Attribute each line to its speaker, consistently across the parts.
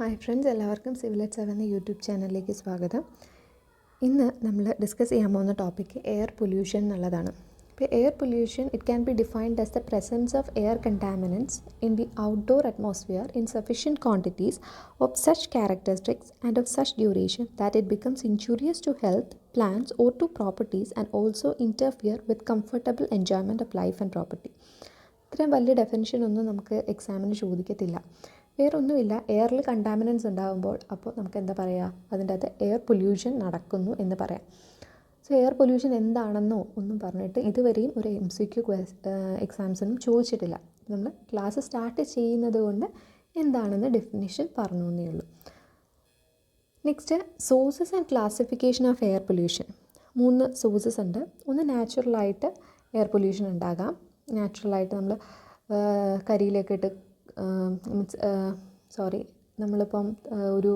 Speaker 1: Hi friends, എല്ലാവർക്കും civil at 7 എന്ന YouTube ചാനലിലേക്ക് സ്വാഗതം. ഇന്ന് നമ്മൾ ഡിസ്കസ് ചെയ്യാൻ പോകുന്ന ടോപ്പിക്ക് എയർ പൊല്യൂഷൻ എന്നുള്ളതാണ്. ഇപ്പോൾ air pollution it can be defined as the presence of air contaminants in the outdoor atmosphere in sufficient quantities of such characteristics and of such duration that it becomes injurious to health, plants or to properties and also interfere with comfortable enjoyment of life and property. ഇത്രയും വലിയ definition ഒന്നും നമുക്ക് എക്സാമിന് ചോദിക്കത്തില്ല. വേറൊന്നുമില്ല, എയറിൽ contaminants ഉണ്ടാകുമ്പോൾ അപ്പോൾ നമുക്ക് എന്താ പറയുക, അതിൻ്റെ അകത്ത് എയർ പൊല്യൂഷൻ നടക്കുന്നു എന്ന് പറയാം. സോ എയർ പൊല്യൂഷൻ എന്താണെന്നോ ഒന്നും പറഞ്ഞിട്ട് ഇതുവരെയും ഒരു MCQ എക്സാംസിനും ചോദിച്ചിട്ടില്ല. നമ്മൾ ക്ലാസ് സ്റ്റാർട്ട് ചെയ്യുന്നത് കൊണ്ട് എന്താണെന്ന് ഡെഫിനിഷൻ പറഞ്ഞു എന്നേ ഉള്ളൂ. Next, sources and classification of air pollution. 3 sources ഉണ്ട്. ഒന്ന് നാച്ചുറലായിട്ട് എയർ പൊല്യൂഷൻ ഉണ്ടാകാം. നാച്ചുറലായിട്ട് നമ്മൾ കരിയിലേക്ക് ഇട്ട് നമ്മളിപ്പം ഒരു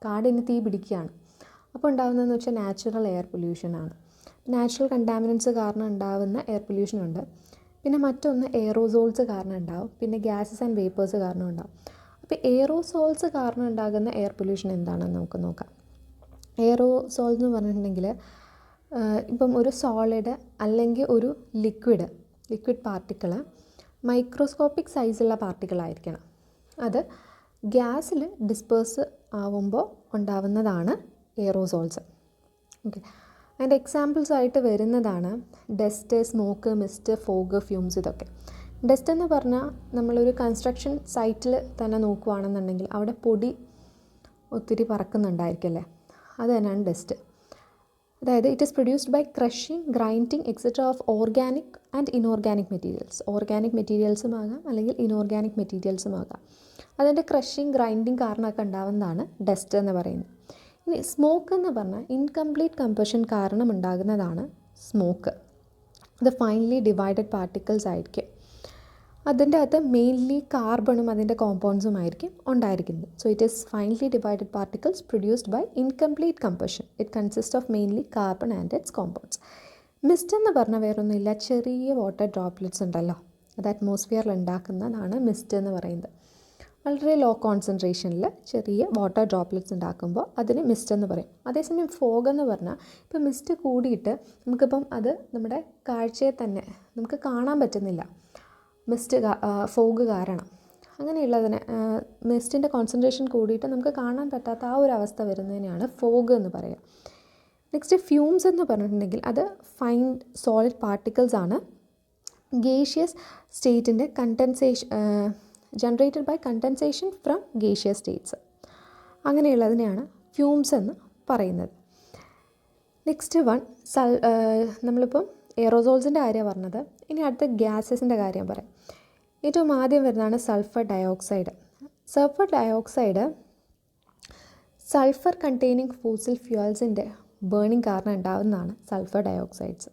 Speaker 1: കാടിന് തീ പിടിക്കുകയാണ്, അപ്പോൾ ഉണ്ടാകുന്നതെന്ന് വെച്ചാൽ നാച്ചുറൽ എയർ പൊല്യൂഷനാണ്. നാച്ചുറൽ കണ്ടാമിനൻസ് കാരണം ഉണ്ടാകുന്ന എയർ പൊല്യൂഷൻ ഉണ്ട്. പിന്നെ മറ്റൊന്ന് എയറോസോൾസ് കാരണം ഉണ്ടാവും. പിന്നെ ഗ്യാസസ് ആൻഡ് വേപ്പേഴ്സ് കാരണം ഉണ്ടാവും. അപ്പോൾ എയറോസോൾസ് കാരണം ഉണ്ടാകുന്ന എയർ പൊല്യൂഷൻ എന്താണെന്ന് നമുക്ക് നോക്കാം. എയറോസോൾസ് എന്ന് പറഞ്ഞിട്ടുണ്ടെങ്കിൽ ഇപ്പം ഒരു സോളിഡ് അല്ലെങ്കിൽ ഒരു ലിക്വിഡ് പാർട്ടിക്കിള് മൈക്രോസ്കോപ്പിക് സൈസുള്ള പാർട്ടിക്കിളായിരിക്കണം. അത് ഗ്യാസിൽ ഡിസ്പേഴ്സ് ആവുമ്പോൾ ഉണ്ടാവുന്നതാണ് എയറോസോൾസ്. ഓക്കെ, അതിൻ്റെ എക്സാമ്പിൾസ് ആയിട്ട് വരുന്നതാണ് dust, smoke, mist, fog, fumes. ഇതൊക്കെ ഡസ്റ്റ് എന്ന് പറഞ്ഞാൽ നമ്മളൊരു കൺസ്ട്രക്ഷൻ സൈറ്റിൽ തന്നെ നോക്കുകയാണെന്നുണ്ടെങ്കിൽ അവിടെ പൊടി ഒത്തിരി പറക്കുന്നുണ്ടായിരിക്കല്ലേ, അത് തന്നെയാണ് ഡസ്റ്റ്. അതായത് it is produced by crushing, grinding etcetera of organic and inorganic materials. Organic മെറ്റീരിയൽസും ആകാം അല്ലെങ്കിൽ ഇനോർഗാനിക് മെറ്റീരിയൽസും ആകാം. അതിൻ്റെ ക്രഷിങ്, ഗ്രൈൻഡിങ് കാരണമൊക്കെ ഉണ്ടാകുന്നതാണ് ഡസ്റ്റ് എന്ന് പറയുന്നത്. ഇനി സ്മോക്ക് എന്ന് പറഞ്ഞാൽ ഇൻകംപ്ലീറ്റ് കമ്പഷൻ കാരണം ഉണ്ടാകുന്നതാണ് സ്മോക്ക്. അത് ഫൈനലി ഡിവൈഡഡ് പാർട്ടിക്കിൾസ് ആയിരിക്കും. അതിൻ്റെ അകത്ത് മെയിൻലി കാർബണും അതിൻ്റെ കോമ്പൗണ്ട്സും ആയിരിക്കും ഉണ്ടായിരിക്കുന്നത്. So it is finely divided particles produced by incomplete combustion. It consist of mainly carbon and its compounds. Mist എന്ന് പറഞ്ഞാൽ വേറൊന്നുമില്ല, ചെറിയ വാട്ടർ ഡ്രോപ്ലെറ്റ്സ് ഉണ്ടല്ലോ, അത് അറ്റ്മോസ്ഫിയറിൽ ഉണ്ടാക്കുന്നതാണ് മിസ്റ്റ് എന്ന് പറയുന്നത്. വളരെ ലോ കോൺസെൻട്രേഷനിൽ ചെറിയ വാട്ടർ ഡ്രോപ്ലെറ്റ്സ് ഉണ്ടാക്കുമ്പോൾ അതിന് മിസ്റ്റ് എന്ന് പറയും. അതേസമയം ഫോഗ് എന്ന് പറഞ്ഞാൽ ഇപ്പോൾ മിസ്റ്റ് കൂടിയിട്ട് നമുക്കിപ്പം അത് നമ്മുടെ കാഴ്ചയെ തന്നെ നമുക്ക് കാണാൻ പറ്റുന്നില്ല, ഫോഗ് കാരണം. അങ്ങനെയുള്ളതിന് മിസ്റ്റിൻ്റെ കോൺസെൻട്രേഷൻ കൂടിയിട്ട് നമുക്ക് കാണാൻ പറ്റാത്ത ആ ഒരു അവസ്ഥ വരുന്നതിനെയാണ് ഫോഗ് എന്ന് പറയുക. നെക്സ്റ്റ്, ഫ്യൂംസ് എന്ന് പറഞ്ഞിട്ടുണ്ടെങ്കിൽ അത് ഫൈൻ സോളിഡ് പാർട്ടിക്കിൾസ് ആണ്. ഗേഷ്യസ് സ്റ്റേറ്റിൻ്റെ generated by condensation from gaseous states. അങ്ങനെയുള്ളതിനെയാണ് ഫ്യൂംസ് എന്ന് പറയുന്നത്. നെക്സ്റ്റ് വൺ, നമ്മളിപ്പം എയറോസോൾസിൻ്റെ കാര്യമാണ് പറഞ്ഞത്. ഇനി അടുത്ത ഗ്യാസസിൻ്റെ കാര്യം പറയാം. ഏറ്റവും ആദ്യം വരുന്നതാണ് sulphur dioxide. Sulphur containing fossil ഫ്യൂവൽസിൻ്റെ ബേണിംഗ് കാരണം ഉണ്ടാകുന്നതാണ് സൾഫർ ഡയോക്സൈഡ്സ്.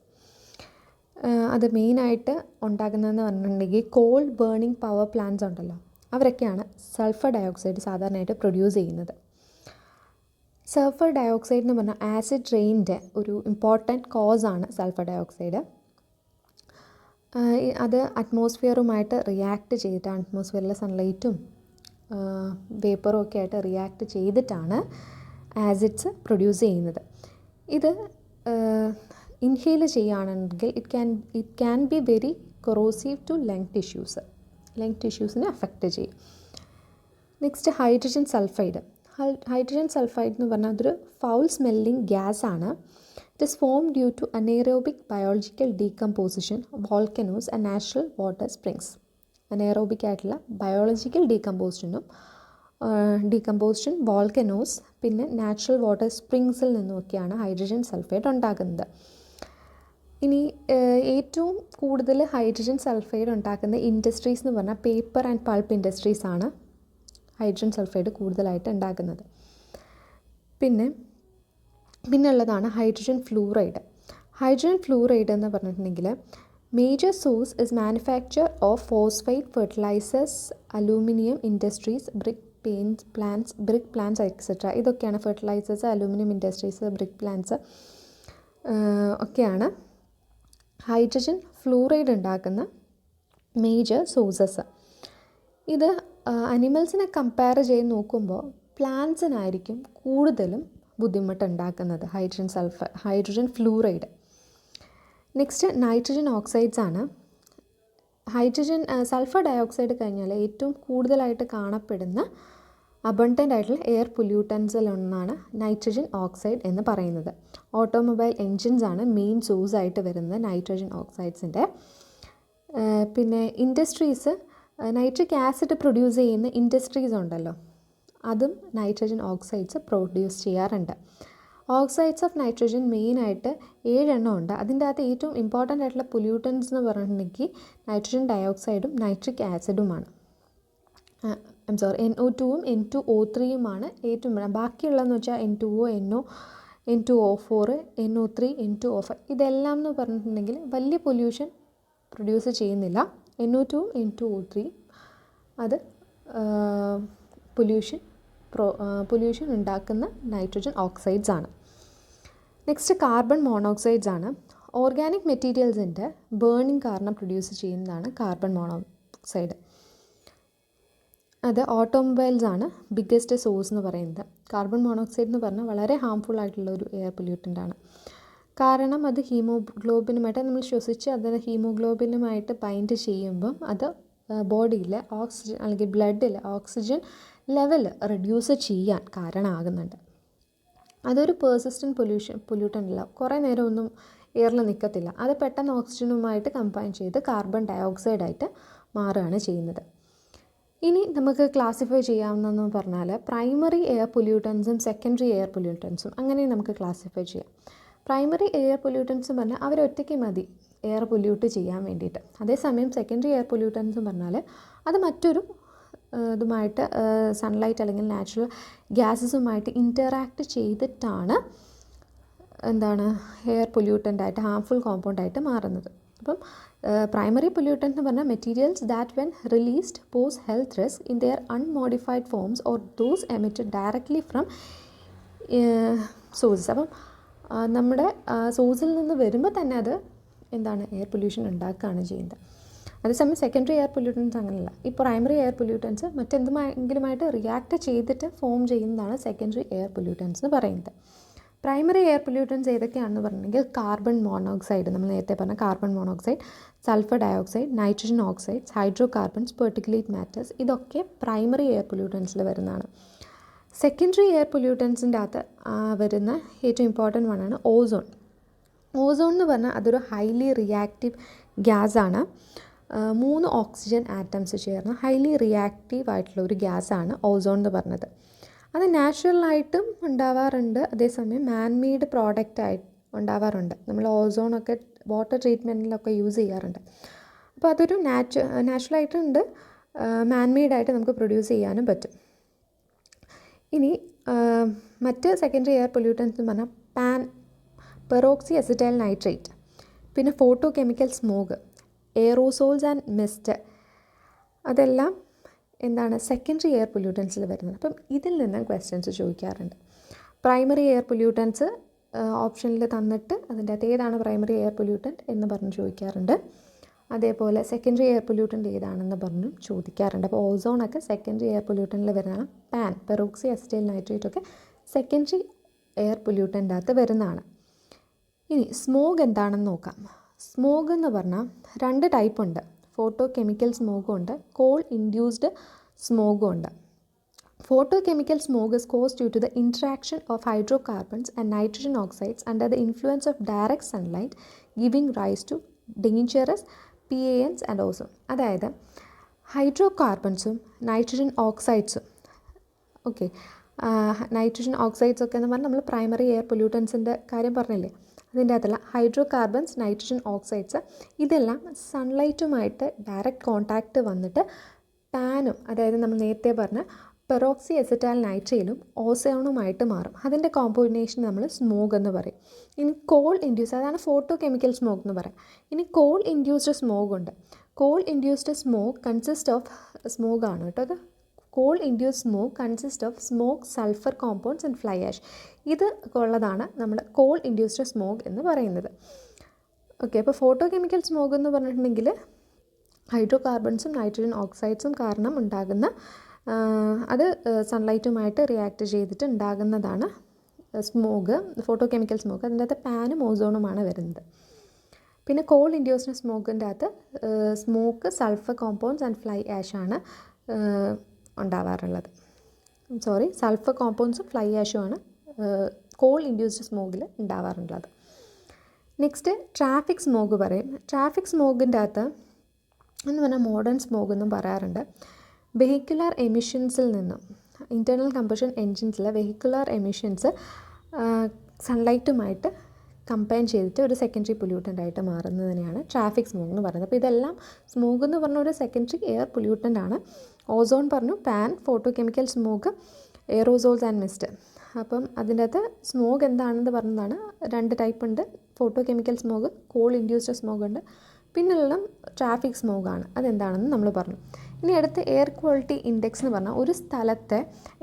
Speaker 1: അത് മെയിനായിട്ട് ഉണ്ടാകുന്നതെന്ന് പറഞ്ഞിട്ടുണ്ടെങ്കിൽ കോൾ ബേണിംഗ് പവർ പ്ലാന്റ്സ് ഉണ്ടല്ലോ, അവരൊക്കെയാണ് സൾഫർ ഡയോക്സൈഡ് സാധാരണയായിട്ട് പ്രൊഡ്യൂസ് ചെയ്യുന്നത്. സൾഫർ ഡയോക്സൈഡ് എന്ന് പറഞ്ഞാൽ ആസിഡ് റെയിനിൻ്റെ ഒരു ഇമ്പോർട്ടൻറ്റ് കോസാണ് സൾഫർ ഡയോക്സൈഡ്. അത് അറ്റ്മോസ്ഫിയറുമായിട്ട് റിയാക്ട് ചെയ്തിട്ടാണ്, അറ്റ്മോസ്ഫിയറിലെ സൺലൈറ്റും വേപ്പറും ഒക്കെ ആയിട്ട് റിയാക്ട് ചെയ്തിട്ടാണ് ആസിഡ്സ് പ്രൊഡ്യൂസ് ചെയ്യുന്നത്. ഇത് ഇൻഹെയിൽ ചെയ്യുകയാണെങ്കിൽ it can be very corrosive to lung ടിഷ്യൂസിനെ അഫക്റ്റ് ചെയ്യും. നെക്സ്റ്റ്, ഹൈഡ്രജൻ സൾഫൈഡ് എന്ന് പറഞ്ഞാൽ അതൊരു ഫൗൾ സ്മെല്ലിംഗ് ഗ്യാസ് ആണ്. It is form due to anaerobic biological decomposition, volcanoes and natural water springs. Anaerobic ആയിട്ടുള്ള ബയോളജിക്കൽ ഡീകമ്പോസിഷൻ, വോൾക്കനോസ്, പിന്നെ natural water സ്പ്രിങ്സിൽ നിന്നുമൊക്കെയാണ് ഹൈഡ്രജൻ സൾഫൈഡ് ഉണ്ടാക്കുന്നത്. ഇനി ഏറ്റവും കൂടുതൽ ഹൈഡ്രജൻ സൾഫൈഡ് ഉണ്ടാക്കുന്ന ഇൻഡസ്ട്രീസ് എന്ന് പറഞ്ഞാൽ പേപ്പർ ആൻഡ് പൾപ്പ് ഇൻഡസ്ട്രീസ് ആണ് ഹൈഡ്രജൻ സൾഫൈഡ് കൂടുതലായിട്ട് ഉണ്ടാക്കുന്നത്. പിന്നെ ഉള്ളതാണ് ഹൈഡ്രജൻ ഫ്ലൂറൈഡ് എന്ന് പറഞ്ഞിട്ടുണ്ടെങ്കിൽ major source is manufacture of phosphide fertilisers, aluminium industries, brick plants etcetera. ഇതൊക്കെയാണ് fertilisers, aluminium industries, brick plants ഒക്കെയാണ് ഹൈഡ്രജൻ ഫ്ലൂറൈഡ് ഉണ്ടാക്കുന്ന മേജർ സോഴ്സസ്. ഇത് അനിമൽസിനെ കമ്പയർ ചെയ്ത് നോക്കുമ്പോൾ പ്ലാന്റ്സിനായിരിക്കും കൂടുതലും ബുദ്ധിമുട്ടുണ്ടാക്കുന്നത് hydrogen fluoride. Next nitrogen oxides ആണ്. സൾഫർ ഡയോക്സൈഡ് കഴിഞ്ഞാൽ ഏറ്റവും കൂടുതലായിട്ട് കാണപ്പെടുന്ന അബണ്ടൻ്റ് ആയിട്ടുള്ള എയർ പൊല്യൂട്ടൻസിലൊന്നാണ് നൈട്രജൻ ഓക്സൈഡ് എന്ന് പറയുന്നത്. ഓട്ടോമൊബൈൽ എൻജിൻസ് ആണ് മെയിൻ സോഴ്സ് ആയിട്ട് വരുന്നത് നൈട്രജൻ ഓക്സൈഡ്സിൻ്റെ. പിന്നെ ഇൻഡസ്ട്രീസ്, നൈട്രിക് ആസിഡ് പ്രൊഡ്യൂസ് ചെയ്യുന്ന ഇൻഡസ്ട്രീസ് ഉണ്ടല്ലോ, അതും നൈട്രജൻ ഓക്സൈഡ്സ് പ്രൊഡ്യൂസ് ചെയ്യാറുണ്ട്. ഓക്സൈഡ്സ് ഓഫ് നൈട്രജൻ മെയിനായിട്ട് 7 എണ്ണം ഉണ്ട്. അതിൻ്റെ അകത്ത് ഏറ്റവും ഇമ്പോർട്ടൻ്റ് ആയിട്ടുള്ള പൊല്യൂട്ടൻസ് എന്ന് പറഞ്ഞിട്ടുണ്ടെങ്കിൽ നൈട്രജൻ ഡയോക്സൈഡും നൈട്രിക് ആസിഡുമാണ്. NO2-ഉം N2O3-യുമാണ് ഏറ്റവും ബാക്കിയുള്ളതെന്ന് വെച്ചാൽ N2O, NO, N2O4, NO3, N2O5 ഇതെല്ലാം എന്ന് പറഞ്ഞിട്ടുണ്ടെങ്കിൽ വലിയ പൊല്യൂഷൻ പ്രൊഡ്യൂസ് ചെയ്യുന്നില്ല. NO2-ഉം N2O3-യും അത് പൊല്യൂഷൻ ഉണ്ടാക്കുന്ന നൈട്രജൻ ഓക്സൈഡ്സ് ആണ്. നെക്സ്റ്റ് കാർബൺ മോണോക്സൈഡ്സ് ആണ്. ഓർഗാനിക് മെറ്റീരിയൽസിൻ്റെ ബേണിംഗ് കാരണം പ്രൊഡ്യൂസ് ചെയ്യുന്നതാണ് കാർബൺ മോണോക്സൈഡ്. അത് ഓട്ടോമൊബൈൽസ് ആണ് ബിഗ്ഗസ്റ്റ് സോഴ്സ് എന്ന് പറയുന്നത്. കാർബൺ മോണോക്സൈഡ് എന്ന് പറഞ്ഞാൽ വളരെ ഹാംഫുൾ ആയിട്ടുള്ള ഒരു എയർ പൊല്യൂട്ടൻ്റ് ആണ്. കാരണം അത് ഹീമോഗ്ലോബിനുമായിട്ട് നമ്മൾ ശ്വസിച്ച് അതിന് ഹീമോഗ്ലോബിനുമായിട്ട് ബൈൻഡ് ചെയ്യുമ്പം അത് ബോഡിയിലെ ഓക്സിജൻ അല്ലെങ്കിൽ ബ്ലഡിൽ ഓക്സിജൻ ലെവൽ റെഡ്യൂസ് ചെയ്യാൻ കാരണമാകുന്നുണ്ട്. അതൊരു പേഴ്സിസ്റ്റൻറ്റ് പൊല്യൂട്ടൻ്റ് അല്ല, കുറേ നേരം ഒന്നും എയറിൽ നിൽക്കത്തില്ല. അത് പെട്ടെന്ന് ഓക്സിജനുമായിട്ട് കമ്പൈൻ ചെയ്ത് കാർബൺ ഡയോക്സൈഡായിട്ട് മാറുകയാണ് ചെയ്യുന്നത്. ഇനി നമുക്ക് ക്ലാസിഫൈ ചെയ്യാവുന്നതെന്ന് പറഞ്ഞാൽ പ്രൈമറി എയർ പൊല്യൂട്ടൻസും സെക്കൻഡറി എയർ പൊല്യൂട്ടൻസും അങ്ങനെ നമുക്ക് ക്ലാസിഫൈ ചെയ്യാം. പ്രൈമറി എയർ പൊല്യൂട്ടൻസ് പറഞ്ഞാൽ അവരൊറ്റയ്ക്ക് മതി എയർ പൊല്യൂട്ട് ചെയ്യാൻ വേണ്ടിയിട്ട്. അതേസമയം സെക്കൻഡറി എയർ പൊല്യൂട്ടൻസ് പറഞ്ഞാൽ അത് മറ്റൊരു ഇതുമായിട്ട് സൺലൈറ്റ് അല്ലെങ്കിൽ നാച്ചുറൽ ഗ്യാസസുമായിട്ട് ഇൻറ്ററാക്ട് ചെയ്തിട്ടാണ് എയർ പൊല്യൂട്ടൻ്റായിട്ട് ഹാംഫുൾ കോമ്പൗണ്ടായിട്ട് മാറുന്നത്. അപ്പം പ്രൈമറി പൊല്യൂട്ടൻ്റ് എന്ന് പറഞ്ഞാൽ materials that when released pose health risk in their unmodified forms or those emitted directly from sources. അപ്പം നമ്മുടെ സോഴ്സിൽ നിന്ന് വരുമ്പോൾ തന്നെ അത് എയർ പൊല്യൂഷൻ ഉണ്ടാക്കുകയാണ് ചെയ്യുന്നത്. അതേസമയം സെക്കൻഡറി എയർ പൊല്യൂട്ടൻസ് അങ്ങനെയല്ല. ഈ പ്രൈമറി എയർ പൊല്യൂട്ടൻസ് മറ്റെന്തെങ്കിലുമായിട്ട് റിയാക്ട് ചെയ്തിട്ട് ഫോം ചെയ്യുന്നതാണ് സെക്കൻഡറി എയർ പൊല്യൂട്ടൻസ് എന്ന് പറയുന്നത്. പ്രൈമറി എയർ പൊല്യൂട്ടൻസ് ഏതൊക്കെയാണെന്ന് പറഞ്ഞിട്ടുണ്ടെങ്കിൽ കാർബൺ മോണോക്സൈഡ്, നമ്മൾ നേരത്തെ പറഞ്ഞ carbon monoxide, sulphur dioxide, nitrogen oxides, hydro carbons, particulate matters, ഇതൊക്കെ പ്രൈമറി എയർ പൊല്യൂട്ടൻസിൽ വരുന്നതാണ്. സെക്കൻഡറി എയർ പൊല്യൂട്ടൻസിൻ്റെ അകത്ത് വരുന്ന ഏറ്റവും ഇമ്പോർട്ടൻ്റ് വണ്ണാണ് ഓസോൺ. ഓസോൺ എന്ന് പറഞ്ഞാൽ അതൊരു ഹൈലി റിയാക്റ്റീവ് ഗ്യാസാണ്. 3 ഓക്സിജൻ ആറ്റംസ് ചേർന്ന് ഹൈലി റിയാക്റ്റീവ് ആയിട്ടുള്ള ഒരു ഗ്യാസാണ് ഓസോൺ എന്ന് പറഞ്ഞത്. അത് നാച്ചുറലായിട്ടും ഉണ്ടാവാറുണ്ട്, അതേസമയം മാൻമെയ്ഡ് പ്രോഡക്റ്റായിട്ട് ഉണ്ടാവാറുണ്ട്. നമ്മൾ ഓസോണൊക്കെ വാട്ടർ ട്രീറ്റ്മെൻറ്റിലൊക്കെ യൂസ് ചെയ്യാറുണ്ട്. അപ്പോൾ അതൊരു നാച്ചുറലായിട്ടുണ്ട്, മാൻമെയ്ഡായിട്ട് നമുക്ക് പ്രൊഡ്യൂസ് ചെയ്യാനും പറ്റും. ഇനി മറ്റ് സെക്കൻഡറി എയർ പൊല്യൂട്ടൻസ് എന്ന് പറഞ്ഞാൽ പെറോക്സി അസിറ്റൈൽ നൈട്രേറ്റ്, പിന്നെ photo chemical smog, aerosols and mist, അതെല്ലാം സെക്കൻഡറി എയർ പൊല്യൂട്ടൻസിൽ വരുന്നത്. അപ്പം ഇതിൽ നിന്ന് ക്വസ്റ്റ്യൻസ് ചോദിക്കാറുണ്ട്. പ്രൈമറി എയർ പൊല്യൂട്ടൻസ് ഓപ്ഷനിൽ തന്നിട്ട് അതിൻ്റെ അകത്ത് ഏതാണ് പ്രൈമറി എയർ പൊല്യൂട്ടൻറ്റ് എന്ന് പറഞ്ഞ് ചോദിക്കാറുണ്ട്. അതേപോലെ സെക്കൻഡറി എയർ പൊല്യൂട്ടൻറ്റ് ഏതാണെന്ന് പറഞ്ഞും ചോദിക്കാറുണ്ട്. അപ്പോൾ ഓസോണൊക്കെ സെക്കൻഡറി എയർ പൊല്യൂട്ടൻറ്റിൽ വരുന്നതാണ്. പെറോക്സി അസിറ്റൈൽ നൈട്രേറ്റ് ഒക്കെ സെക്കൻഡറി എയർ പൊല്യൂട്ടൻ്റ് അകത്ത് വരുന്നതാണ്. ഇനി സ്മോഗ് എന്താണെന്ന് നോക്കാം. സ്മോഗ് എന്ന് പറഞ്ഞാൽ 2 ടൈപ്പ് ഉണ്ട്. ഫോട്ടോ കെമിക്കൽ സ്മോഗും ഉണ്ട്, കോൾ ഇൻഡ്യൂസ്ഡ് സ്മോഗും ഉണ്ട്. Photo chemical smog is caused due to the interaction of hydrocarbons and nitrogen oxides under the influence of direct sunlight, giving rise to dangerous PANs and ozone. അതായത് ഹൈഡ്രോകാർബൺസും nitrogen ഓക്സൈഡ്സും nitrogen oxides ഒക്കെ എന്ന് പറഞ്ഞാൽ നമ്മൾ primary air പൊല്യൂട്ടൻസിൻ്റെ കാര്യം പറഞ്ഞില്ലേ, അതിൻ്റെ അകത്തുള്ള hydrocarbons, nitrogen oxides ഇതെല്ലാം സൺലൈറ്റുമായിട്ട് ഡയറക്റ്റ് കോണ്ടാക്റ്റ് വന്നിട്ട് പാനും, അതായത് നമ്മൾ നേരത്തെ പറഞ്ഞ പെറോക്സി അസിറ്റൈൽ നൈട്രേറ്റും ഓസോണുമായിട്ട് മാറും. അതിൻ്റെ കോമ്പിനേഷൻ നമ്മൾ സ്മോഗ് എന്ന് പറയും. ഇനി കോൾ ഇൻഡ്യൂസ്, അതാണ് ഫോട്ടോ കെമിക്കൽ സ്മോഗ് എന്ന് പറയാം. ഇനി കോൾ ഇൻഡ്യൂസ്ഡ് സ്മോഗ് ഉണ്ട്. Coal induced smog consist of സ്മോഗാണ് കേട്ടോ. അത് coal induced smog consist of smoke, sulphur compounds and fly ash. ഇത് ഉള്ളതാണ് നമ്മൾ കോൾ ഇൻഡ്യൂസ്ഡ് സ്മോഗ് എന്ന് പറയുന്നത്. അപ്പോൾ ഫോട്ടോ കെമിക്കൽ സ്മോഗ് എന്ന് പറഞ്ഞിട്ടുണ്ടെങ്കിൽ ഹൈഡ്രോ കാർബൺസും നൈട്രജൻ ഓക്സൈഡ്സും കാരണം ഉണ്ടാകുന്ന അത് സൺലൈറ്റുമായിട്ട് റിയാക്ട് ചെയ്തിട്ട് ഉണ്ടാകുന്നതാണ് സ്മോഗ്, ഫോട്ടോ കെമിക്കൽ സ്മോഗ്. അതിൻ്റെ അകത്ത് പാനും ഓസോണുമാണ് വരുന്നത്. പിന്നെ കോൾ ഇൻഡ്യൂസ്ഡ് സ്മോക്കിൻ്റെ അകത്ത് smoke, sulphur compounds and fly ആഷാണ് ഉണ്ടാവാറുള്ളത്. സൾഫർ കോമ്പൗണ്ട്സും ഫ്ലൈ ആഷുമാണ് കോൾ ഇൻഡ്യൂസ്ഡ് സ്മോഗിൽ ഉണ്ടാവാറുള്ളത്. നെക്സ്റ്റ് ട്രാഫിക് സ്മോഗ് പറയും. ട്രാഫിക് സ്മോഗിൻ്റെ അകത്ത് എന്ന് പറഞ്ഞാൽ മോഡേൺ സ്മോഗ് എന്നും പറയാറുണ്ട്. വെഹിക്കുലർ എമിഷൻസിൽ നിന്നും, ഇൻറ്റേർണൽ കമ്പഷൻ എൻജിൻസിലെ വെഹിക്കുലർ എമിഷൻസ് സൺലൈറ്റുമായിട്ട് കമ്പൈൻ ചെയ്തിട്ട് ഒരു സെക്കൻഡറി പൊല്യൂട്ടൻ്റ് ആയിട്ട് മാറുന്നതിനെയാണ് ട്രാഫിക് സ്മോഗ് എന്ന് പറയുന്നത്. അപ്പോൾ ഇതെല്ലാം സ്മോഗ് എന്ന് പറഞ്ഞ ഒരു സെക്കൻഡറി എയർ പൊല്യൂട്ടൻ്റ് ആണ്. ഓസോൺ പറഞ്ഞു, pan, photo chemical smog, aerosols and mist. അപ്പം അതിൻ്റെ അകത്ത് സ്മോഗ് എന്താണെന്ന് പറഞ്ഞതാണ്. 2 ടൈപ്പ് ഉണ്ട്. Photo chemical smog, call induced smog ഉണ്ട്. പിന്നെയുള്ള ട്രാഫിക് സ്മോഗാണ്. അതെന്താണെന്ന് നമ്മൾ പറഞ്ഞു. ഇനി അടുത്ത് എയർ ക്വാളിറ്റി ഇൻഡെക്സ് എന്ന് പറഞ്ഞാൽ ഒരു സ്ഥലത്തെ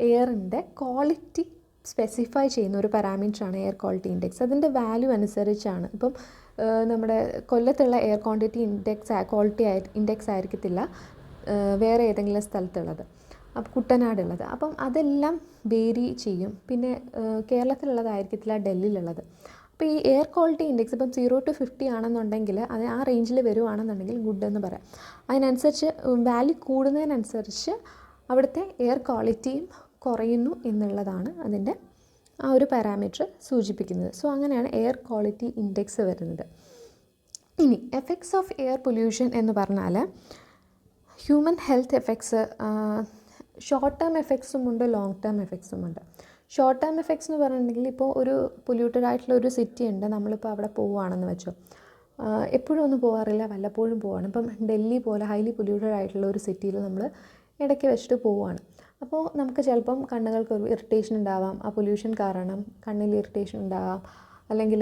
Speaker 1: എയറിൻ്റെ ക്വാളിറ്റി സ്പെസിഫൈ ചെയ്യുന്ന ഒരു പാരാമീറ്ററാണ് എയർ ക്വാളിറ്റി ഇൻഡെക്സ്. അതിൻ്റെ വാല്യൂ അനുസരിച്ചാണ്. ഇപ്പം നമ്മുടെ കൊല്ലത്തുള്ള എയർ ക്വാണ്ടിറ്റി ക്വാളിറ്റി ഇൻഡെക്സ് ആയിരിക്കത്തില്ല വേറെ ഏതെങ്കിലും സ്ഥലത്തുള്ളത്, അപ്പോൾ കുട്ടനാടുള്ളത്. അപ്പം അതെല്ലാം വേരി ചെയ്യും. പിന്നെ കേരളത്തിലുള്ളതായിരിക്കത്തില്ല ഡൽഹിയിലുള്ളത്. അപ്പോൾ ഈ എയർ ക്വാളിറ്റി ഇൻഡെക്സ് ഇപ്പം 0 to 50 ആണെന്നുണ്ടെങ്കിൽ അത് ആ റേഞ്ചിൽ വരുവാണെന്നുണ്ടെങ്കിൽ ഗുഡ് എന്ന് പറയാം. അതിനനുസരിച്ച് വാല്യൂ കൂടുന്നതിനനുസരിച്ച് അവിടുത്തെ എയർ ക്വാളിറ്റിയും കുറയുന്നു എന്നുള്ളതാണ് അതിൻ്റെ ആ ഒരു പാരാമീറ്റർ സൂചിപ്പിക്കുന്നത്. സോ അങ്ങനെയാണ് എയർ ക്വാളിറ്റി ഇൻഡെക്സ് വരുന്നത്. ഇനി എഫക്ട്സ് ഓഫ് എയർ പൊല്യൂഷൻ എന്ന് പറഞ്ഞാൽ human health effects short term എഫക്ട്സും ഉണ്ട്, ലോങ് ടേം എഫക്ട്സും ഉണ്ട്. ഷോർട്ട് ടേം എഫക്ട്സ് എന്ന് പറഞ്ഞിട്ടുണ്ടെങ്കിൽ ഇപ്പോൾ ഒരു പൊല്യൂട്ടഡ് ആയിട്ടുള്ള ഒരു സിറ്റി ഉണ്ട്, നമ്മളിപ്പോൾ അവിടെ പോവുകയാണെന്ന് വെച്ചോ. എപ്പോഴും ഒന്നും പോകാറില്ല, വല്ലപ്പോഴും പോവുകയാണ്. ഇപ്പം ഡൽഹി പോലെ ഹൈലി പൊല്യൂട്ടഡ് ആയിട്ടുള്ള ഒരു സിറ്റിയിൽ നമ്മൾ ഇടയ്ക്ക് വെച്ചിട്ട് പോവുകയാണ്. അപ്പോൾ നമുക്ക് ചിലപ്പം കണ്ണുകൾക്ക് ഒരു ഇറിറ്റേഷൻ ഉണ്ടാവാം, ആ പൊല്യൂഷൻ കാരണം കണ്ണിൽ ഇറിറ്റേഷൻ ഉണ്ടാവാം. അല്ലെങ്കിൽ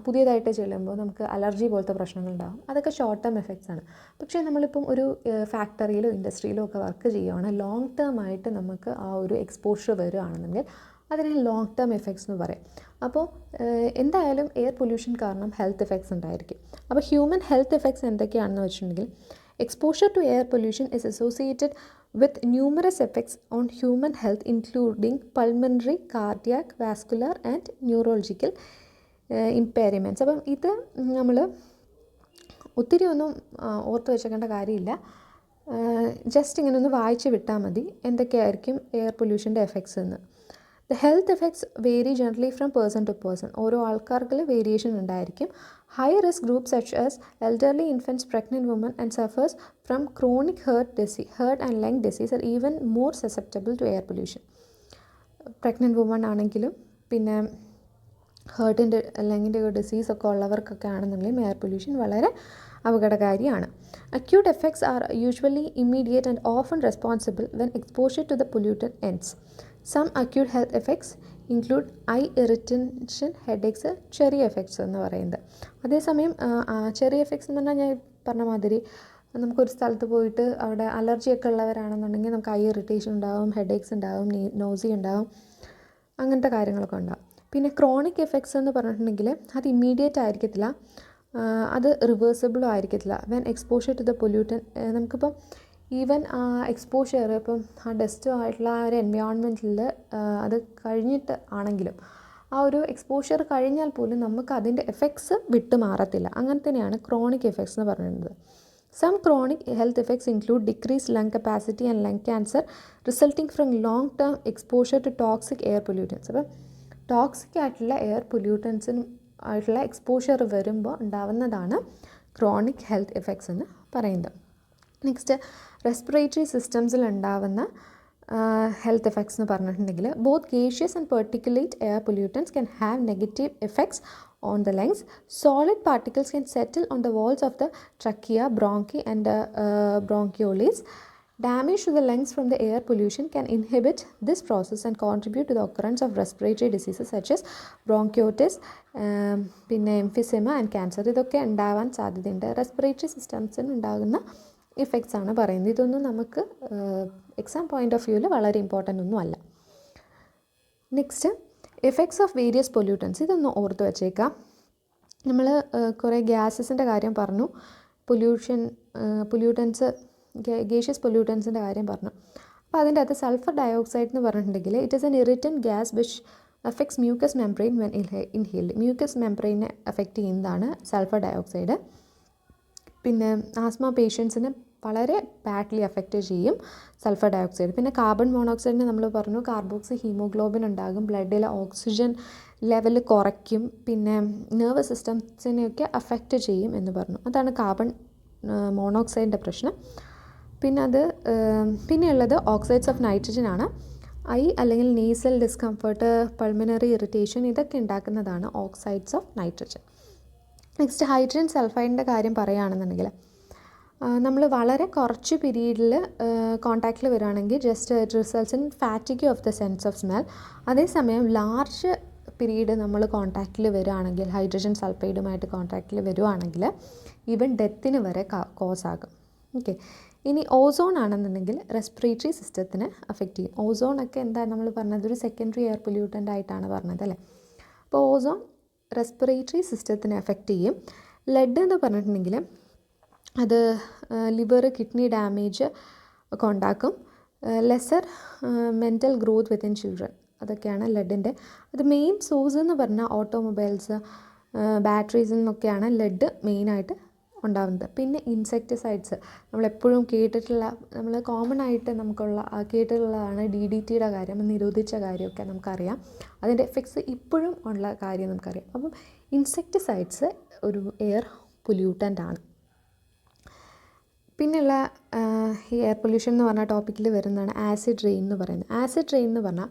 Speaker 1: പുതിയതായിട്ട് ചെല്ലുമ്പോൾ നമുക്ക് അലർജി പോലത്തെ പ്രശ്നങ്ങളുണ്ടാകും. അതൊക്കെ ഷോർട്ട് ടേം എഫക്ട്സ് ആണ്. പക്ഷേ നമ്മളിപ്പം ഒരു ഫാക്ടറിയിലോ ഇൻഡസ്ട്രിയിലോ ഒക്കെ വർക്ക് ചെയ്യുകയാണ്, ലോങ് ടേം ആയിട്ട് നമുക്ക് ആ ഒരു എക്സ്പോഷർ വരികയാണെന്നുണ്ടെങ്കിൽ അതിനെ ലോങ് ടേം എഫക്ട്സ് എന്ന് പറയും. അപ്പോൾ എന്തായാലും എയർ പൊല്യൂഷൻ കാരണം ഹെൽത്ത് എഫക്ട്സ് ഉണ്ടായിരിക്കും. അപ്പോൾ ഹ്യൂമൻ ഹെൽത്ത് എഫക്ട്സ് എന്തൊക്കെയാണെന്ന് വെച്ചിട്ടുണ്ടെങ്കിൽ exposure to air pollution is associated with numerous effects on human health including pulmonary, cardiac, vascular and neurological impairments. അപ്പം ഇത് നമ്മൾ ഒത്തിരി ഒന്നും ഓർത്ത് വെച്ചേക്കേണ്ട കാര്യമില്ല. ജസ്റ്റ് ഇങ്ങനെ ഒന്ന് വായിച്ച് വിട്ടാൽ മതി എന്തൊക്കെയായിരിക്കും എയർ പൊല്യൂഷൻ്റെ എഫക്ട്സ് എന്ന്. The health effects vary generally from person to person. ഓരോ ആൾക്കാർക്ക് വേരിയേഷൻ ഉണ്ടായിരിക്കും. High risk groups such as elderly, infants, pregnant women and suffers from chronic heart and lung disease are even more susceptible to air pollution. Pregnant women ആണെങ്കിലും പിന്നെ ഹേർട്ടിൻ്റെ ലങ്ങിൻ്റെ disease ഒക്കെ ഉള്ളവർക്കൊക്കെ ആണെന്നുണ്ടെങ്കിലും air pollution വളരെ അപകടകാരിയാണ്. Acute effects are usually immediate and often responsible when exposure to the pollutant ends. Some acute health effects include eye irritation, headaches, ചെറിയ effects എന്ന് പറയുന്നത്. അതേസമയം ചെറിയ എഫക്ട്സ് എന്ന് പറഞ്ഞാൽ ഞാൻ പറഞ്ഞ മാതിരി നമുക്കൊരു സ്ഥലത്ത് പോയിട്ട് അവിടെ അലർജിയൊക്കെ ഉള്ളവരാണെന്നുണ്ടെങ്കിൽ നമുക്ക് ഐ ഇറിറ്റേഷൻ ഉണ്ടാകും, ഹെഡേക്സ് ഉണ്ടാകും, നോസി ഉണ്ടാകും, അങ്ങനത്തെ കാര്യങ്ങളൊക്കെ ഉണ്ടാകും. പിന്നെ ക്രോണിക് എഫക്ട്സ് എന്ന് പറഞ്ഞിട്ടുണ്ടെങ്കിൽ അത് ഇമ്മീഡിയറ്റ് ആയിരിക്കത്തില്ല, അത് റിവേഴ്സിബിളും ആയിരിക്കത്തില്ല. When exposure to the pollutant, നമുക്കിപ്പം ഈവൻ ആ എക്സ്പോഷർ ഇപ്പം ആ ഡസ്റ്റ് ആയിട്ടുള്ള ആ ഒരു എൻവയോൺമെൻറ്റിൽ അത് കഴിഞ്ഞിട്ട് ആണെങ്കിലും ആ ഒരു എക്സ്പോഷർ കഴിഞ്ഞാൽ പോലും നമുക്ക് അതിൻ്റെ എഫക്ട്സ് വിട്ട് മാറത്തില്ല. അങ്ങനെ തന്നെയാണ് ക്രോണിക് എഫക്ട്സ് എന്ന് പറയുന്നത്. Some chronic health effects include decrease lung capacity and lung cancer resulting from long term exposure to toxic air pollutants. അപ്പം ടോക്സിക് ആയിട്ടുള്ള എയർ പൊല്യൂട്ടൻസിനും ആയിട്ടുള്ള എക്സ്പോഷർ വരുമ്പോൾ ഉണ്ടാവുന്നതാണ് ക്രോണിക് ഹെൽത്ത് എഫക്ട്സ് എന്ന് പറയുന്നത്. നെക്സ്റ്റ് റെസ്പിറേറ്ററി സിസ്റ്റംസിൽ ഉണ്ടാവുന്ന ഹെൽത്ത് എഫക്ട്സ് എന്ന് പറഞ്ഞിട്ടുണ്ടെങ്കിൽ both gaseous and particulate air pollutants can have negative effects on the lungs. Solid particles can settle on the walls of the trachea, bronchi and bronchioles. Damage to the lungs from the air pollution can inhibit this process and contribute to the occurrence of respiratory diseases such as bronchitis, പിന്നെ emphysema and cancer. ഇതൊക്കെ ഉണ്ടാവാൻ സാധ്യതയുണ്ട്. Respiratory സിസ്റ്റംസിന് ഉണ്ടാകുന്ന effects ആണ് പറയുന്നത്. ഇതൊന്നും നമുക്ക് exam point of വ്യൂവിൽ വളരെ ഇമ്പോർട്ടൻ്റ് ഒന്നും അല്ല. Next effects of various pollutants. ഇതൊന്ന് ഓർത്ത് വച്ചേക്കാം. നമ്മൾ കുറേ ഗ്യാസസിൻ്റെ കാര്യം പറഞ്ഞു, പൊല്യൂട്ടൻസ് ഗേഷ്യസ് പൊല്യൂട്ടൻസിൻ്റെ കാര്യം പറഞ്ഞു. അപ്പോൾ അതിൻ്റെ അകത്ത് സൾഫർ ഡയോക്സൈഡ് എന്ന് പറഞ്ഞിട്ടുണ്ടെങ്കിൽ it is an irritant gas which affects mucus membrane when inhaled. Mucus മെംബ്രെയിനെ അഫക്റ്റ് ചെയ്യുന്നതാണ് സൾഫർ ഡയോക്സൈഡ്. പിന്നെ ആസ്മ പേഷ്യൻസിന് വളരെ ബാഡ്ലി അഫക്റ്റ് ചെയ്യും സൾഫർ ഡയോക്സൈഡ്. പിന്നെ കാർബൺ മോണോക്സൈഡിന് നമ്മൾ പറഞ്ഞു കാർബോക്സി ഹീമോഗ്ലോബിൻ ഉണ്ടാകും, ബ്ലഡിലെ ഓക്സിജൻ ലെവൽ കുറയ്ക്കും, പിന്നെ നെർവസ് സിസ്റ്റംസിനെയൊക്കെ അഫക്റ്റ് ചെയ്യും എന്ന് പറഞ്ഞു. അതാണ് കാർബൺ മോണോക്സൈഡിൻ്റെ പ്രശ്നം. പിന്നെയുള്ളത് ഓക്സൈഡ്സ് ഓഫ് നൈട്രജൻ ആണ്. അല്ലെങ്കിൽ നേസൽ ഡിസ്കംഫർട്ട്, പൾമിനറി ഇറിറ്റേഷൻ, ഇതൊക്കെ ഉണ്ടാക്കുന്നതാണ് oxides of nitrogen. Next hydrogen സൾഫൈഡിൻ്റെ കാര്യം പറയുകയാണെന്നുണ്ടെങ്കിൽ നമ്മൾ വളരെ കുറച്ച് പീരീഡിൽ കോൺടാക്റ്റിൽ വരികയാണെങ്കിൽ just it results in fatigue of the sense of smell. അതേസമയം ലാർജ് പീരീഡ് നമ്മൾ കോൺടാക്റ്റിൽ വരികയാണെങ്കിൽ ഹൈഡ്രജൻ സൾഫൈഡുമായിട്ട് കോൺടാക്റ്റിൽ വരുവാണെങ്കിൽ ഈവൻ ഡെത്തിന് വരെ കോസ് ആകും. ഓക്കെ. ഇനി ഓസോൺ ആണെന്നുണ്ടെങ്കിൽ റെസ്പിറേറ്ററി സിസ്റ്റത്തിന് അഫക്റ്റ് ചെയ്യും. ഓസോണൊക്കെ എന്താ നമ്മൾ പറഞ്ഞത്, ഒരു സെക്കൻഡറി എയർ പൊല്യൂട്ടൻ്റ് ആയിട്ടാണ് പറഞ്ഞത് അല്ലേ. അപ്പോൾ ഓസോൺ റെസ്പിറേറ്ററി സിസ്റ്റത്തിനെ അഫക്റ്റ് ചെയ്യും. ലെഡ് എന്ന് പറഞ്ഞിട്ടുണ്ടെങ്കിൽ അത് ലിവർ കിഡ്നി ഡാമേജ് ഒക്കെ ഉണ്ടാക്കും. Lesser mental growth within children, അതൊക്കെയാണ് ലെഡിൻ്റെ. അത് മെയിൻ സോഴ്സ് എന്ന് പറഞ്ഞാൽ ഓട്ടോമൊബൈൽസ്, ബാറ്ററീസിൽ നിന്നൊക്കെയാണ് ലെഡ് മെയിനായിട്ട് ഉണ്ടാകുന്നത്. പിന്നെ ഇൻസെക്ടിസൈഡ്സ് നമ്മളെപ്പോഴും നമ്മൾ കോമൺ ആയിട്ട് കേട്ടിട്ടുള്ളതാണ് DDTയുടെ കാര്യം, നിരോധിച്ച കാര്യമൊക്കെ നമുക്കറിയാം. അതിൻ്റെ എഫക്ട്സ് ഇപ്പോഴും ഉള്ള കാര്യം നമുക്കറിയാം. അപ്പം ഇൻസെക്ടിസൈഡ്സ് ഒരു എയർ പൊല്യൂട്ടൻ്റ് ആണ്. പിന്നെയുള്ള ഈ എയർ പൊല്യൂഷൻ എന്ന് പറഞ്ഞ ടോപ്പിക്കിൽ വരുന്നതാണ് ആസിഡ് റെയിൻ എന്ന് പറയുന്നത്. ആസിഡ് റെയിൻ എന്ന് പറഞ്ഞാൽ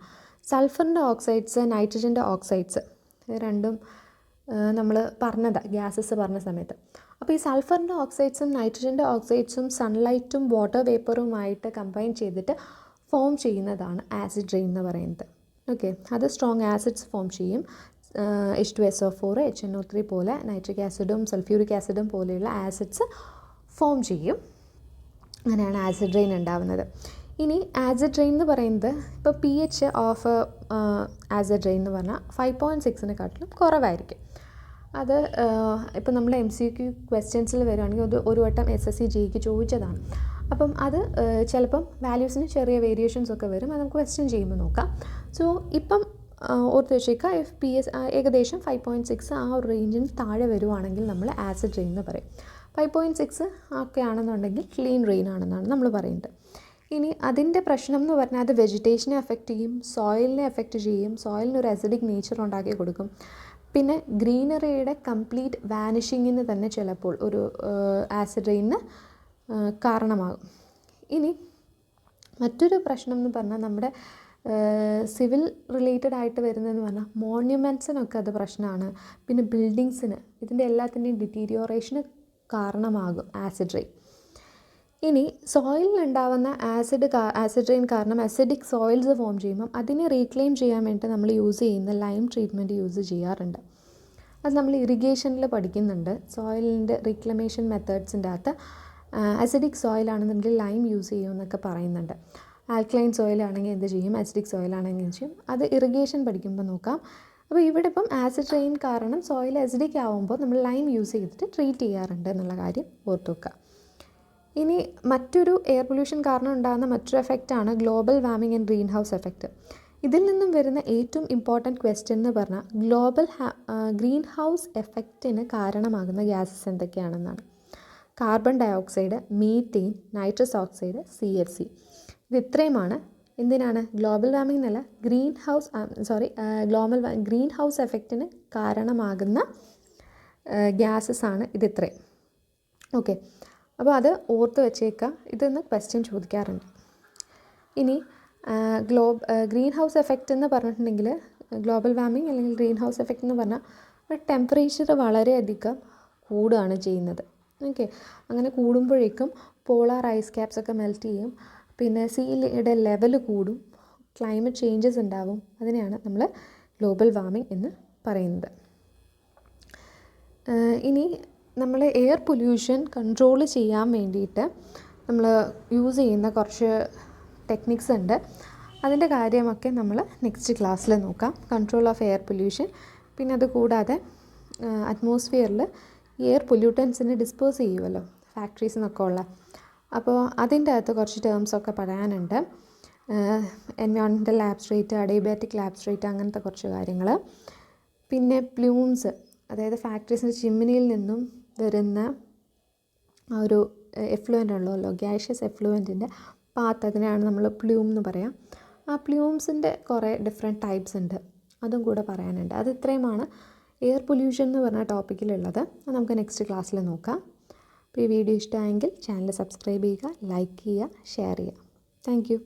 Speaker 1: സൾഫറിൻ്റെ ഓക്സൈഡ്സ്, നൈട്രജൻ്റെ ഓക്സൈഡ്സ് രണ്ടും നമ്മൾ ഗ്യാസസ് പറഞ്ഞ സമയത്ത്. അപ്പോൾ ഈ സൾഫറിൻ്റെ ഓക്സൈഡ്സും നൈട്രജൻ്റെ ഓക്സൈഡ്സും സൺലൈറ്റും വാട്ടർ വേപ്പറുമായിട്ട് കമ്പൈൻ ചെയ്തിട്ട് ഫോം ചെയ്യുന്നതാണ് ആസിഡ് റെയിൻ എന്ന് പറയുന്നത്. ഓക്കെ. അത് സ്ട്രോങ് ആസിഡ്സ് ഫോം ചെയ്യും. H2SO4, HNO3 പോലെ നൈട്രിക് ആസിഡും സൾഫ്യൂരിക് ആസിഡും പോലെയുള്ള ആസിഡ്സ് ഫോം ചെയ്യും. അങ്ങനെയാണ് ആസിഡ് റെയിൻ ഉണ്ടാവുന്നത്. ഇനി ആസിഡ് റെയിൻ എന്ന് പറയുന്നത് ഇപ്പോൾ pH ഓഫ് ആസിഡ് റെയിൻ എന്ന് പറഞ്ഞാൽ 5.6-നെക്കാട്ടിലും കുറവായിരിക്കും. അത് ഇപ്പോൾ നമ്മൾ MCQ ക്വസ്റ്റ്യൻസിൽ വരുവാണെങ്കിൽ അത് ഒരു വട്ടം SSC GK ചോദിച്ചതാണ്. അപ്പം അത് ചിലപ്പം വാല്യൂസിന് ചെറിയ വേരിയേഷൻസ് ഒക്കെ വരും. അത് നമുക്ക് ക്വസ്റ്റ്യൻ ചെയ്യുമ്പോൾ നോക്കാം. സോ ഇപ്പം ഓർത്ത് വെച്ചേക്കുക, PS ഏകദേശം 5.6 ആ ഒരു റേഞ്ചിന് താഴെ വരുവാണെങ്കിൽ നമ്മൾ ആസിഡ് റെയിൻ എന്ന് പറയും. 5.6 ഒക്കെ ആണെന്നുണ്ടെങ്കിൽ ക്ലീൻ റെയിൻ ആണെന്നാണ് നമ്മൾ പറയുന്നത്. ഇനി അതിൻ്റെ പ്രശ്നം എന്ന് പറഞ്ഞാൽ അത് വെജിറ്റേഷനെ അഫക്റ്റ് ചെയ്യും, സോയിലിനെ അഫക്റ്റ് ചെയ്യും, സോയിലിന് ഒരു അസിഡിക് നേച്ചർ ഉണ്ടാക്കി കൊടുക്കും. പിന്നെ ഗ്രീനറിയുടെ കംപ്ലീറ്റ് വാനിഷിങ്ങിന് തന്നെ ചിലപ്പോൾ ഒരു ആസിഡ് റെയിനിന് കാരണമാകും. ഇനി മറ്റൊരു പ്രശ്നം എന്ന് പറഞ്ഞാൽ നമ്മുടെ സിവിൽ റിലേറ്റഡ് ആയിട്ട് വരുന്നതെന്ന് പറഞ്ഞാൽ മോണ്യുമെൻറ്റ്സിനൊക്കെ അത് പ്രശ്നമാണ്. പിന്നെ ബിൽഡിങ്സിന്, ഇതിൻ്റെ എല്ലാത്തിൻ്റെയും ഡിറ്റീരിയോറേഷന് കാരണമാകും ആസിഡ് റെയിൻ. ഇനി സോയിലിലുണ്ടാവുന്ന ആസിഡ് റെയിൻ കാരണം അസിഡിക് സോയിൽസ് ഫോം ചെയ്യുമ്പം അതിനെ റീക്ലെയിം ചെയ്യാൻ വേണ്ടി നമ്മൾ യൂസ് ചെയ്യുന്ന ലൈം ട്രീറ്റ്മെൻറ്റ് യൂസ് ചെയ്യാറുണ്ട്. അത് നമ്മൾ ഇറിഗേഷനിൽ പഠിക്കുന്നുണ്ട്. സോയിലിൻ്റെ റീക്ലമേഷൻ മെത്തേഡ്സിൻ്റെ അകത്ത് അസിഡിക് സോയിലാണെന്നുണ്ടെങ്കിൽ ലൈം യൂസ് ചെയ്യുമെന്നൊക്കെ പറയുന്നുണ്ട്. ആൽക്കലൈൻ സോയിലാണെങ്കിൽ എന്ത് ചെയ്യും, അസിഡിക് സോയിലാണെങ്കിൽ എന്ത് ചെയ്യും, അത് ഇറിഗേഷൻ പഠിക്കുമ്പോൾ നോക്കാം. അപ്പോൾ ഇവിടെ ഇപ്പം ആസിഡ് റെയിൻ കാരണം സോയിൽ അസിഡിക് ആവുമ്പോൾ നമ്മൾ ലൈം യൂസ് ചെയ്തിട്ട് ട്രീറ്റ് ചെയ്യാറുണ്ട് എന്നുള്ള കാര്യം ഓർത്ത് വെക്കുക. ഇനി മറ്റൊരു എയർ പൊല്യൂഷൻ കാരണം ഉണ്ടാകുന്ന മറ്റൊരു എഫക്റ്റാണ് global warming and greenhouse effect. ഇതിൽ നിന്നും വരുന്ന ഏറ്റവും ഇമ്പോർട്ടൻറ്റ് ക്വസ്റ്റ്യൻ എന്ന് പറഞ്ഞാൽ ഗ്രീൻ ഹൗസ് എഫക്റ്റിന് കാരണമാകുന്ന ഗ്യാസസ് എന്തൊക്കെയാണെന്നാണ്. Carbon dioxide, methane, nitrous oxide, CFC. ഇത് ഇത്രയുമാണ് എന്തിനാണ് ഗ്ലോബൽ വാർമിംഗ് എന്നല്ല ഗ്രീൻ ഹൗസ് എഫക്റ്റിന് കാരണമാകുന്ന ഗ്യാസസ് ആണ് ഇതിത്രയും. ഓക്കെ. അപ്പോൾ അത് ഓർത്ത് വെച്ചേക്കുക, ഇതൊന്ന് ക്വസ്റ്റ്യൻ ചോദിക്കാറുണ്ട്. ഇനി ഗ്രീൻ ഹൗസ് എഫക്റ്റ് എന്ന് പറഞ്ഞിട്ടുണ്ടെങ്കിൽ ഗ്ലോബൽ വാർമിംഗ് അല്ലെങ്കിൽ ഗ്രീൻ ഹൗസ് എഫക്റ്റ് എന്ന് പറഞ്ഞാൽ ടെമ്പറേച്ചർ വളരെയധികം കൂടുകയാണ് ചെയ്യുന്നത്. ഓക്കെ. അങ്ങനെ കൂടുമ്പോഴേക്കും പോളാർ ഐസ് ക്യാപ്സ് ഒക്കെ മെൽറ്റ് ചെയ്യും, പിന്നെ സീയുടെ ലെവൽ കൂടും, ക്ലൈമറ്റ് ചേഞ്ചസ് ഉണ്ടാവും. അതിനെയാണ് നമ്മൾ ഗ്ലോബൽ വാർമിംഗ് എന്ന് പറയുന്നത്. ഇനി നമ്മൾ എയർ പൊല്യൂഷൻ കൺട്രോൾ ചെയ്യാൻ വേണ്ടിയിട്ട് നമ്മൾ യൂസ് ചെയ്യുന്ന കുറച്ച് ടെക്നിക്സ് ഉണ്ട്. അതിൻ്റെ കാര്യമൊക്കെ നമ്മൾ നെക്സ്റ്റ് ക്ലാസ്സിൽ നോക്കാം. Control of air pollution. പിന്നെ അത് കൂടാതെ അറ്റ്മോസ്ഫിയറിൽ എയർ പൊല്യൂട്ടൻസിനെ ഡിസ്പോസ് ചെയ്യുമല്ലോ ഫാക്ടറീസ് എന്നൊക്കെ ഉള്ള. അപ്പോൾ അതിൻ്റെ അകത്ത് കുറച്ച് ടേംസൊക്കെ പറയാനുണ്ട്. Environmental labs rate, adiabatic labs rate, അങ്ങനത്തെ കുറച്ച് കാര്യങ്ങൾ. പിന്നെ പ്ലൂംസ്, അതായത് ഫാക്ടറീസിൻ്റെ ചിമ്മിനിയിൽ നിന്നും വരുന്ന ആ ഒരു എഫ്ലുവൻ്റ് ഉള്ളല്ലോ, ഗ്യാഷ്യസ് എഫ്ലുവൻറ്റിൻ്റെ പാത്ത്, അതിനെയാണ് നമ്മൾ പ്ലൂം എന്ന് പറയാം. ആ പ്ലൂംസിൻ്റെ കുറേ ഡിഫറെൻറ്റ് ടൈപ്സ് ഉണ്ട്, അതും കൂടെ പറയാനുണ്ട്. അത് ഇത്രയുമാണ് എയർ പൊല്യൂഷൻ എന്ന് പറഞ്ഞ ടോപ്പിക്കിലുള്ളത്. അത് നമുക്ക് നെക്സ്റ്റ് ക്ലാസ്സിൽ നോക്കാം. അപ്പോൾ ഈ വീഡിയോ ഇഷ്ടമായെങ്കിൽ ചാനൽ സബ്സ്ക്രൈബ് ചെയ്യുക, ലൈക്ക് ചെയ്യുക, ഷെയർ ചെയ്യുക. Thank you.